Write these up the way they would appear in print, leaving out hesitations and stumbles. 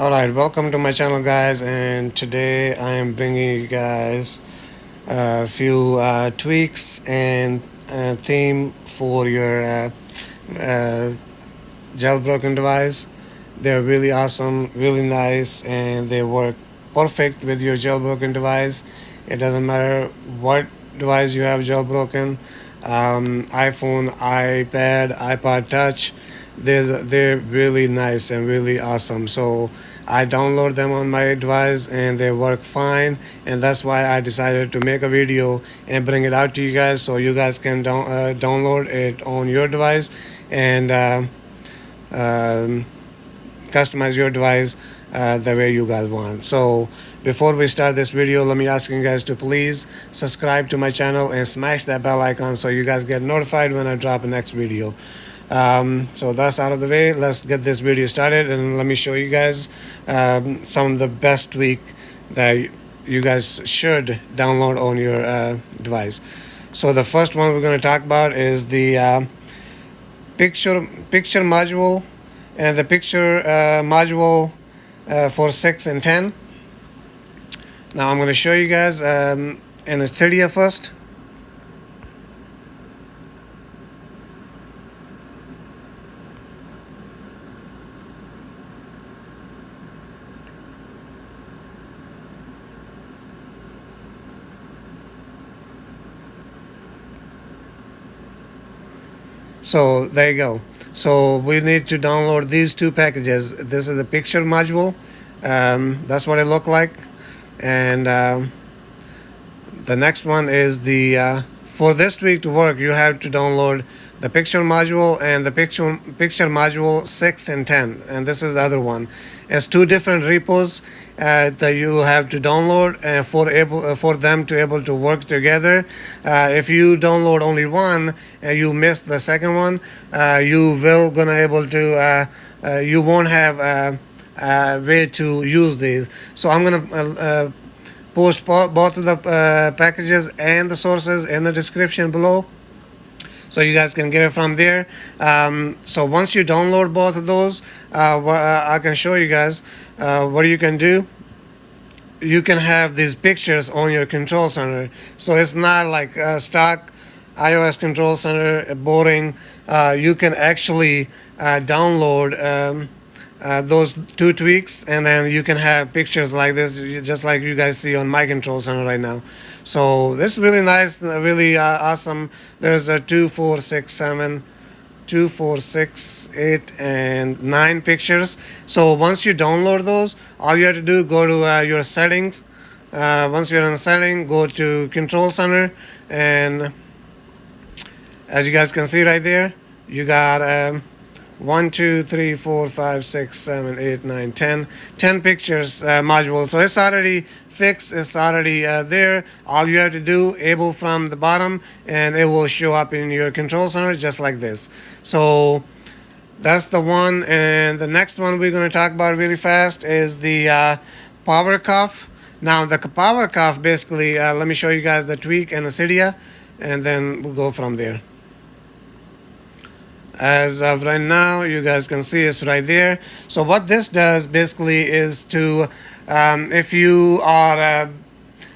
Alright, welcome to my channel, guys, and today I am bringing you guys a few tweaks and theme for your jailbroken device. They're really awesome, really nice, and they work perfect with your jailbroken device. It doesn't matter what device you have jailbroken, iPhone, iPad, iPod Touch. They're really nice and really awesome. So I download them on my device and they work fine, and that's why I decided to make a video and bring it out to you guys so you guys can download it on your device and um, customize your device the way you guys want. So before we start this video, let me ask you guys to please subscribe to my channel and smash that bell icon so you guys get notified when I drop the next video. So that's out of the way. Let's get this video started and let me show you guys some of the best tweak that you guys should download on your device. So the first one we're going to talk about is the picture module, and the picture module for 6 and 10. Now I'm going to show you guys in the Cydia first. So there you go. So we need to download these two packages. This is the picture module. That's what it looked like. And the next one is the for this tweak to work, you have to download the picture module and the picture module 6 and 10, and this is the other one. It's two different repos that you have to download for them to able to work together. If you download only one and you miss the second one, you will gonna able to you won't have a way to use these. So I'm gonna post both of the packages and the sources in the description below, so you guys can get it from there. So once you download both of those, I can show you guys what you can do. You can have these pictures on your control center, so it's not like stock iOS control center boring. You can actually download those two tweaks, and then you can have pictures like this, just like you guys see on my control center right now. So this is really nice, really awesome. There's a 2, 4, 6, 7, 2, 4, 6, 8, and 9 pictures. So once you download those, all you have to do, go to your settings. Once you're in setting, go to control center, and as you guys can see right there, you got 1, 2, 3, 4, 5, 6, 7, 8, 9, 10 pictures module. So it's already fixed, it's already there. All you have to do, able from the bottom, and it will show up in your control center just like this. So that's the one. And the next one we're going to talk about really fast is the power cuff. Now the power cuff, basically, let me show you guys the tweak and the Cydia, and then we'll go from there. As of right now, you guys can see it's right there. So what this does basically is to, if you are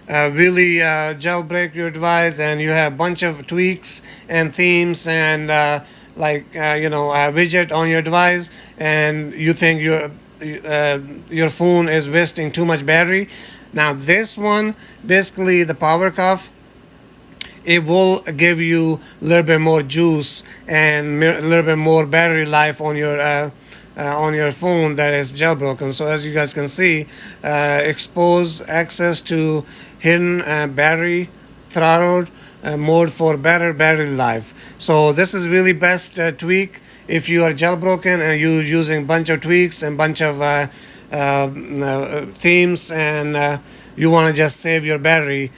really jailbreak your device and you have a bunch of tweaks and themes and widget on your device, and you think your phone is wasting too much battery. Now this one, basically the power cuff, it will give you a little bit more juice and a little bit more battery life on your phone that is jailbroken. So as you guys can see, expose access to hidden battery throttle mode for better battery life. So this is really best tweak if you are jailbroken and you're using bunch of tweaks and bunch of themes, and you want to just save your battery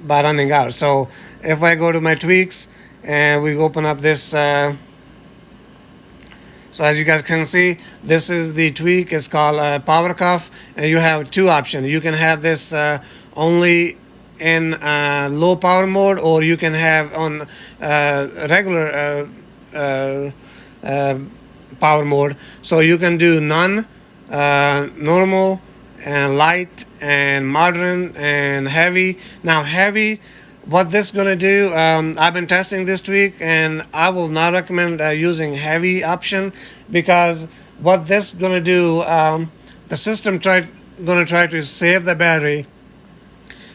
by running out. So if I go to my tweaks and we open up this, so as you guys can see, this is the tweak. It's called power cuff, and you have two options. You can have this only in low power mode, or you can have on regular power mode. So you can do none, normal, and light, and modern, and heavy. Now heavy, what this gonna do, I've been testing this week, and I will not recommend using heavy option, because what this gonna do, the system gonna try to save the battery,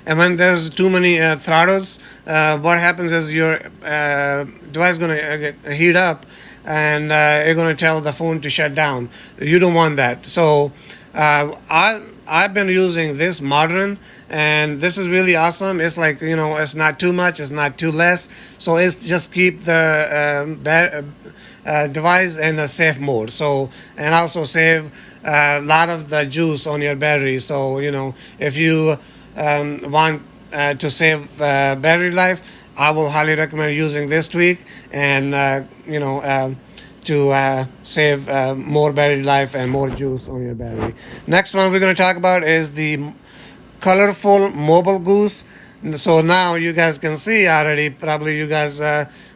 and when there's too many throttles, what happens is your device going to heat up, and it's going to tell the phone to shut down. You don't want that. So I've been using this modern, and this is really awesome. It's like, it's not too much, it's not too less. So it's just keep the device in a safe mode. So, and also save a lot of the juice on your battery. So, if you want to save battery life, I will highly recommend using this tweak, and to save more battery life and more juice on your battery. Next one we're going to talk about is the colorful mobile goose. So now you guys can see already, probably you guys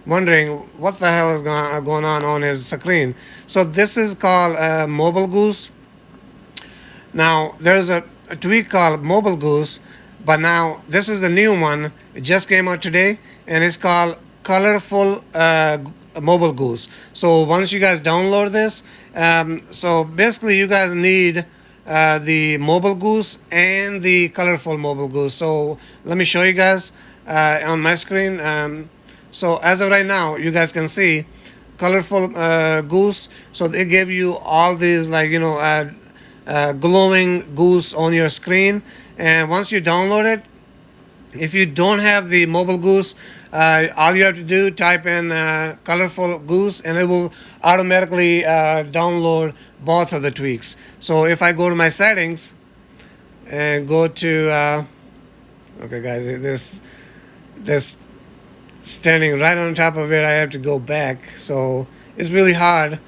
wondering what the hell is going on his screen. So this is called mobile goose. Now there's a tweak called mobile goose, but now this is the new one. It just came out today, and it's called colorful mobile goose. So once you guys download this, so basically you guys need the mobile goose and the colorful mobile goose. So let me show you guys on my screen. So as of right now, you guys can see colorful goose. So they give you all these, like, glowing goose on your screen. And once you download it, if you don't have the mobile goose, all you have to do, type in colorful goose, and it will automatically download both of the tweaks. So if I go to my settings and go to okay guys, this standing right on top of it, I have to go back. So it's really hard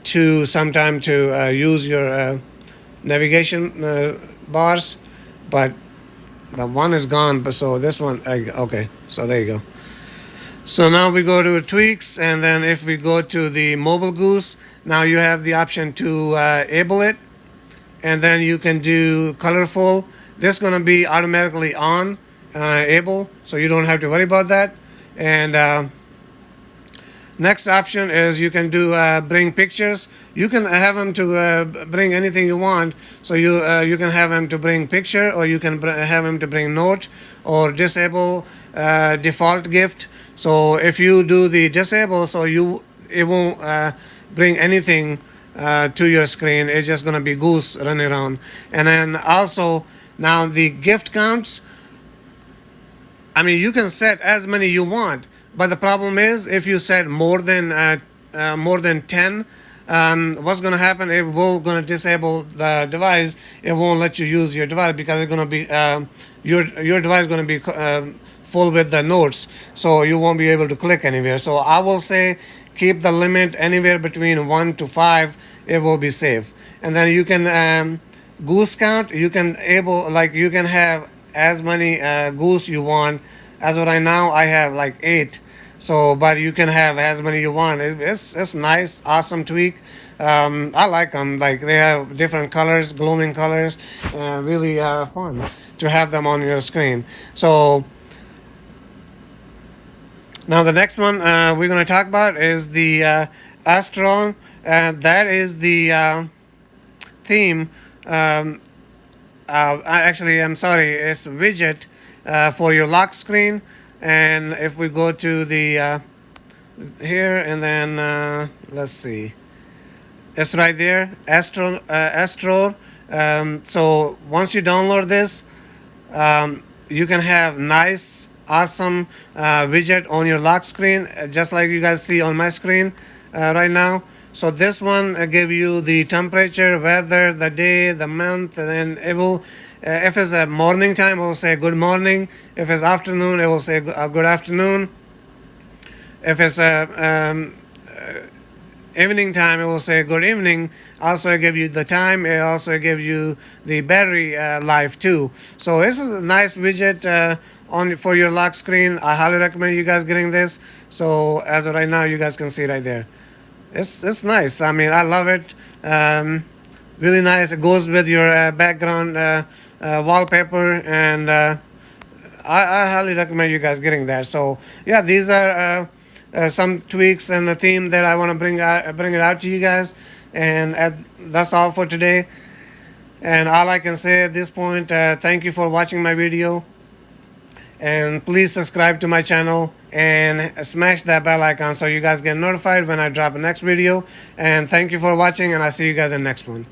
to sometimes to use your navigation bars, but the one is gone. But so this one, okay, so there you go. So now we go to tweaks, and then if we go to the mobile goose, now you have the option to enable it, and then you can do colorful. This is going to be automatically on able, so you don't have to worry about that. And next option is you can do bring pictures. You can have them to bring anything you want. So you can have them to bring picture, or you can have them to bring note, or disable default gift. So if you do the disable, so it won't bring anything to your screen. It's just gonna be goose running around. And then also now the gift counts, I mean, you can set as many you want, but the problem is if you set more than 10, what's going to happen? It will going to disable the device. It won't let you use your device, because it's going to be your device is going to be full with the notes, so you won't be able to click anywhere. So I will say keep the limit anywhere between 1 to 5. It will be safe. And then you can goose count. You can you can have as many goose you want. As of right now, I have like 8. So, but you can have as many you want. It's nice, awesome tweak. I like them. Like, they have different colors, glowing colors, really fun to have them on your screen. So now the next one we're going to talk about is the Astro. That is the theme. Actually, I'm sorry, it's widget for your lock screen. And if we go to the here, and then let's see, it's right there, Astro. So once you download this, you can have nice, awesome widget on your lock screen, just like you guys see on my screen right now. So this one give you the temperature, weather, the day, the month, and then it will, if it's a morning time, it will say good morning. If it's afternoon, it will say good afternoon. If it's evening time, it will say good evening. Also give you the time. It also give you the battery life too. So this is a nice widget for your lock screen. I highly recommend you guys getting this. So as of right now, you guys can see right there. It's nice. I mean, I love it. Really nice. It goes with your background wallpaper, and I highly recommend you guys getting that. So yeah, these are some tweaks and the theme that I want to bring it out to you guys. And that's all for today. And all I can say at this point, thank you for watching my video. And please subscribe to my channel and smash that bell icon so you guys get notified when I drop the next video. And thank you for watching, and I'll see you guys in the next one.